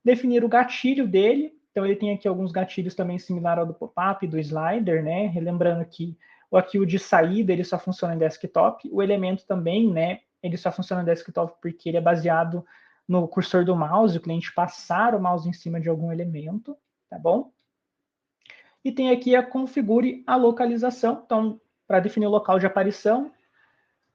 Definir o gatilho dele. Então, ele tem aqui alguns gatilhos também similar ao do pop-up, do slider, né? Relembrando que aqui o de saída, ele só funciona em desktop. O elemento também, né? Ele só funciona em desktop porque ele é baseado no cursor do mouse, o cliente passar o mouse em cima de algum elemento, tá bom? E tem aqui a configure a localização, então, para definir o local de aparição,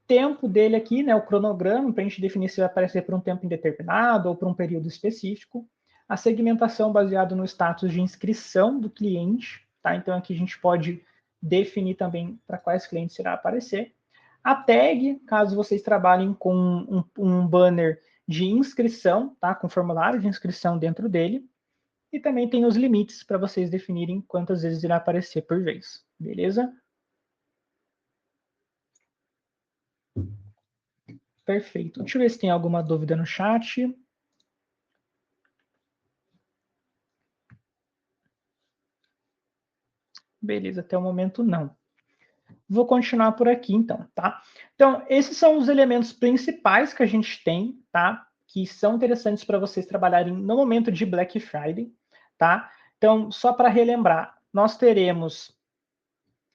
tempo dele aqui, né, o cronograma, para a gente definir se vai aparecer por um tempo indeterminado ou por um período específico, a segmentação baseada no status de inscrição do cliente, tá? Então aqui a gente pode definir também para quais clientes irá aparecer. A tag, caso vocês trabalhem com um banner de inscrição, tá? Com formulário de inscrição dentro dele. E também tem os limites para vocês definirem quantas vezes irá aparecer por vez. Beleza? Perfeito. Deixa eu ver se tem alguma dúvida no chat. Beleza, até o momento não. Vou continuar por aqui então, tá? Então, esses são os elementos principais que a gente tem, tá? Que são interessantes para vocês trabalharem no momento de Black Friday, tá? Então, só para relembrar, nós teremos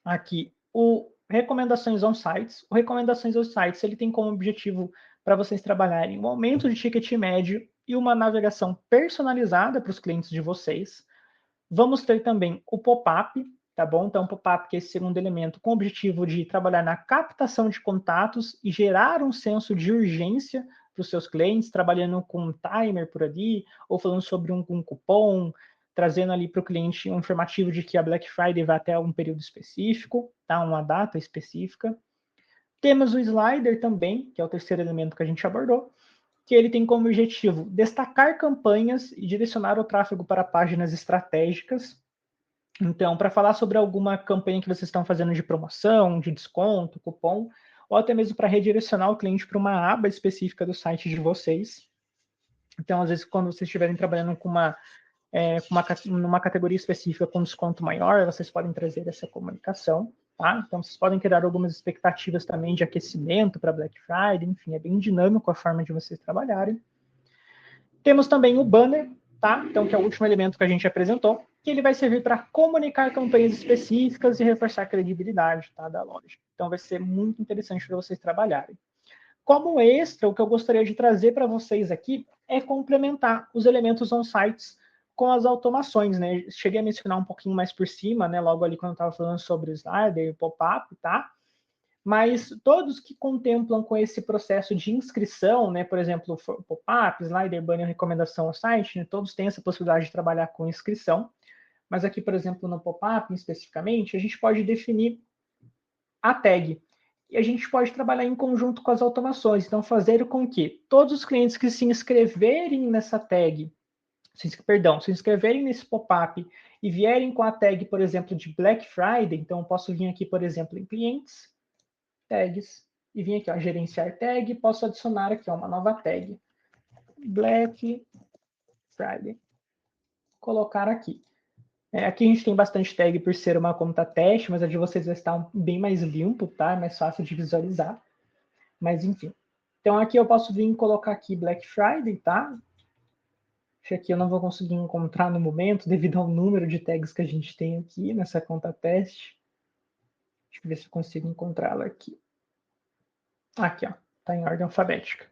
aqui o Recomendações on Sites. O Recomendações on Sites, ele tem como objetivo para vocês trabalharem um aumento de ticket médio e uma navegação personalizada para os clientes de vocês. Vamos ter também o pop-up, tá bom? Então, o pop-up, que é esse segundo elemento, com o objetivo de trabalhar na captação de contatos e gerar um senso de urgência para os seus clientes, trabalhando com um timer por ali, ou falando sobre um cupom, trazendo ali para o cliente um informativo de que a Black Friday vai até um período específico, tá? Uma data específica. Temos o slider também, que é o terceiro elemento que a gente abordou, que ele tem como objetivo destacar campanhas e direcionar o tráfego para páginas estratégicas. Então, para falar sobre alguma campanha que vocês estão fazendo de promoção, de desconto, cupom, ou até mesmo para redirecionar o cliente para uma aba específica do site de vocês. Então, às vezes, quando vocês estiverem trabalhando com numa categoria específica com desconto maior, vocês podem trazer essa comunicação. Tá? Então, vocês podem criar algumas expectativas também de aquecimento para Black Friday, enfim, é bem dinâmico a forma de vocês trabalharem. Temos também o banner, tá? Então, que é o último elemento que a gente apresentou, que ele vai servir para comunicar campanhas específicas e reforçar a credibilidade, tá, da loja. Então, vai ser muito interessante para vocês trabalharem. Como extra, o que eu gostaria de trazer para vocês aqui é complementar os elementos on-sites com as automações, né? Cheguei a mencionar um pouquinho mais por cima, né? Logo ali quando eu estava falando sobre o slider e o pop-up, tá? Mas todos que contemplam com esse processo de inscrição, né, por exemplo, pop-up, slider, banner, recomendação ao site, né, todos têm essa possibilidade de trabalhar com inscrição. Mas aqui, por exemplo, no pop-up, especificamente, a gente pode definir a tag. E a gente pode trabalhar em conjunto com as automações. Então, fazer com que todos os clientes que se inscreverem nessa tag, se inscreverem nesse pop-up e vierem com a tag, por exemplo, de Black Friday, então eu posso vir aqui, por exemplo, em clientes, tags, e vim aqui, ó, gerenciar tag, posso adicionar aqui, ó, uma nova tag, Black Friday, colocar aqui. Aqui a gente tem bastante tag por ser uma conta teste, mas a de vocês vai estar bem mais limpo, tá? É mais fácil de visualizar, mas enfim. Então aqui eu posso vir e colocar aqui Black Friday, tá? Isso aqui eu não vou conseguir encontrar no momento, devido ao número de tags que a gente tem aqui nessa conta teste. Deixa eu ver se eu consigo encontrá-la aqui. Aqui, ó, tá em ordem alfabética.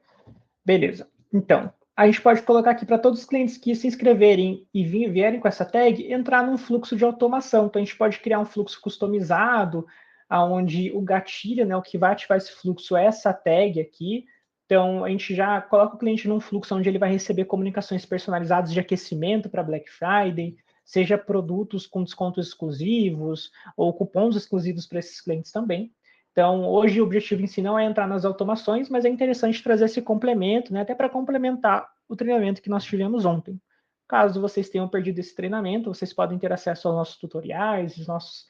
Beleza. Então, a gente pode colocar aqui para todos os clientes que se inscreverem e vierem com essa tag, entrar num fluxo de automação. Então, a gente pode criar um fluxo customizado, onde o gatilho, né, o que vai ativar esse fluxo é essa tag aqui. Então, a gente já coloca o cliente num fluxo onde ele vai receber comunicações personalizadas de aquecimento para Black Friday, seja produtos com descontos exclusivos ou cupons exclusivos para esses clientes também. Então, hoje o objetivo em si não é entrar nas automações, mas é interessante trazer esse complemento, né, até para complementar o treinamento que nós tivemos ontem. Caso vocês tenham perdido esse treinamento, vocês podem ter acesso aos nossos tutoriais, os nossos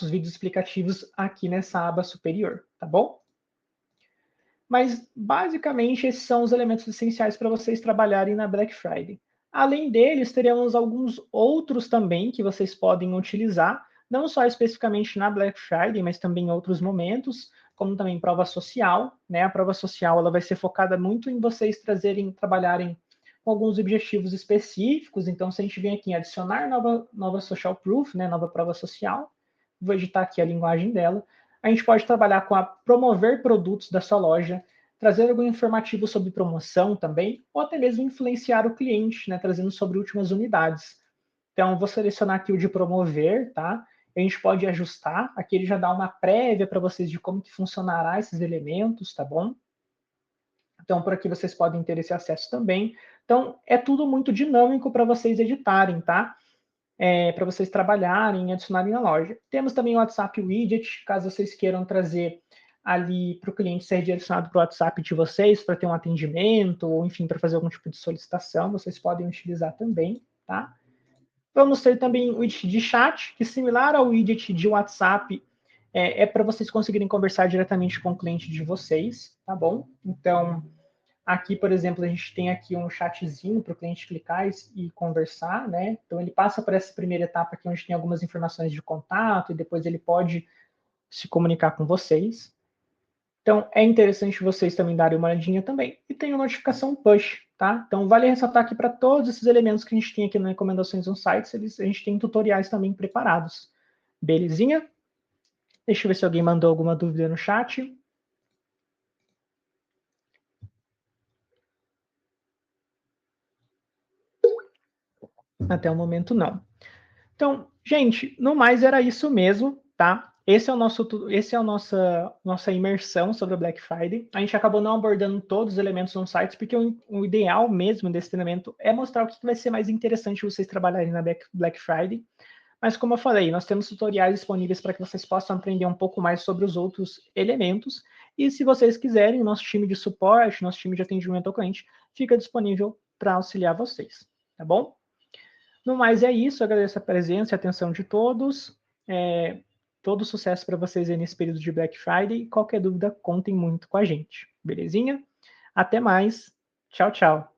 vídeos explicativos aqui nessa aba superior, tá bom? Mas, basicamente, esses são os elementos essenciais para vocês trabalharem na Black Friday. Além deles, teremos alguns outros também que vocês podem utilizar, não só especificamente na Black Friday, mas também em outros momentos, como também prova social, né? A prova social ela vai ser focada muito em vocês trabalharem com alguns objetivos específicos. Então, se a gente vem aqui em adicionar nova social proof, né? Nova prova social, vou editar aqui a linguagem dela. A gente pode trabalhar com a promover produtos da sua loja, trazer algum informativo sobre promoção também, ou até mesmo influenciar o cliente, né, trazendo sobre últimas unidades. Então, vou selecionar aqui o de promover, tá? A gente pode ajustar, aqui ele já dá uma prévia para vocês de como que funcionará esses elementos, tá bom? Então, por aqui vocês podem ter esse acesso também. Então, é tudo muito dinâmico para vocês editarem, tá? Para vocês trabalharem e adicionarem na loja. Temos também o WhatsApp Widget, caso vocês queiram trazer ali para o cliente ser direcionado para o WhatsApp de vocês, para ter um atendimento, ou enfim, para fazer algum tipo de solicitação, vocês podem utilizar também, tá? Vamos ter também o widget de chat, que similar ao widget de WhatsApp, para vocês conseguirem conversar diretamente com o cliente de vocês, tá bom? Então, aqui, por exemplo, a gente tem aqui um chatzinho para o cliente clicar e conversar, né? Então ele passa por essa primeira etapa aqui, onde tem algumas informações de contato, e depois ele pode se comunicar com vocês. Então é interessante vocês também darem uma olhadinha também. E tem a notificação push, tá? Então vale ressaltar aqui para todos esses elementos que a gente tem aqui nas recomendações on sites, a gente tem tutoriais também preparados. Belezinha? Deixa eu ver se alguém mandou alguma dúvida no chat. Até o momento, não. Então, gente, no mais era isso mesmo, tá? Esse é a nossa imersão sobre o Black Friday. A gente acabou não abordando todos os elementos no site, porque o ideal mesmo desse treinamento é mostrar o que vai ser mais interessante vocês trabalharem na Black Friday. Mas como eu falei, nós temos tutoriais disponíveis para que vocês possam aprender um pouco mais sobre os outros elementos. E se vocês quiserem, o nosso time de suporte, nosso time de atendimento ao cliente, fica disponível para auxiliar vocês, tá bom? No mais é isso, agradeço a presença e a atenção de todos. Todo sucesso para vocês aí nesse período de Black Friday. Qualquer dúvida, contem muito com a gente. Belezinha? Até mais. Tchau, tchau.